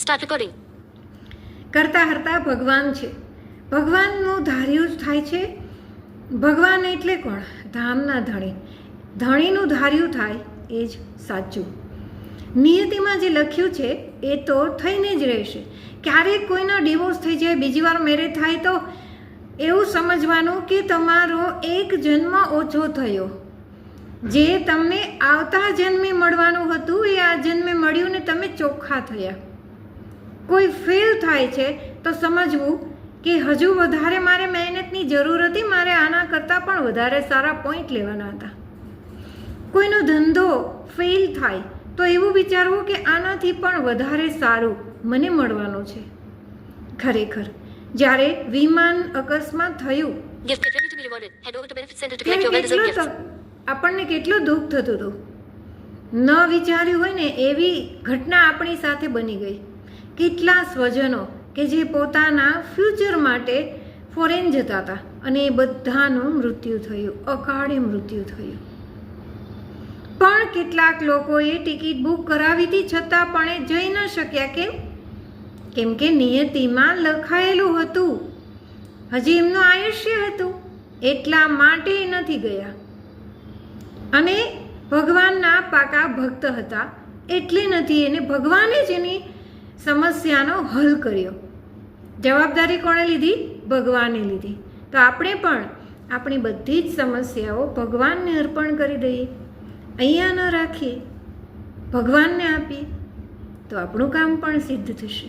Start recording. કરતા હરતા ભગવાન છે. ભગવાનનું ધાર્યું જ થાય છે. ભગવાન એટલે કોણ? ધામના ધણી. ધણીનું ધાર્યું થાય એ જ સાચું. નિયતિમાં જે લખ્યું છે એ તો થઈને જ રહેશે. ક્યારેક કોઈનો ડિવોર્સ થઈ જાય, બીજી વાર મેરેજ થાય તો એવું સમજવાનું કે તમારો એક જન્મ ઓછો થયો. જે તમને આવતા જન્મે મળવાનું હતું એ આ જન્મે મળ્યું ને તમે ચોખ્ખા થયા. કોઈ ફેલ થાય છે તો સમજવું કે હજુ વધારે મારે મહેનતની જરૂર હતી, મારે આના કરતાં પણ વધારે સારા પોઈન્ટ લેવાના હતા. કોઈનો ધંધો ફેલ થાય તો એવું વિચારવું કે આનાથી પણ વધારે સારું મને મળવાનું છે. ખરેખર જ્યારે વિમાન અકસ્માત થયું Gift get ready to be rewarded. Head over to Benefit Center to collect your well-deserved gifts. આપણને કેટલું દુઃખ થતું હતું. ન વિચાર્યું હોય ને એવી ઘટના આપણી સાથે બની ગઈ. કેટલા સ્વજનો કે જે પોતાના ફ્યુચર માટે ફોરેન જતા હતા અને એ બધાનું મૃત્યુ થયું, અકાળે મૃત્યુ થયું. પણ કેટલાક લોકોએ ટિકિટ બુક કરાવી હતી છતાં પણ એ જઈ ન શક્યા. કેમ કે નિયતિમાં લખાયેલું હતું, હજી એમનું આયુષ્ય હતું, એટલા માટે નથી ગયા. અને ભગવાનના પાકા ભક્ત હતા એટલે નથી, એને ભગવાને જ એની સમસ્યાનો હલ કર્યો. જવાબદારી કોણે લીધી? ભગવાને લીધી. તો આપણે પણ આપણી બધી જ સમસ્યાઓ ભગવાનને અર્પણ કરી દઈએ, અહીંયા ન રાખીએ, ભગવાનને આપીએ તો આપણું કામ પણ સિદ્ધ થશે.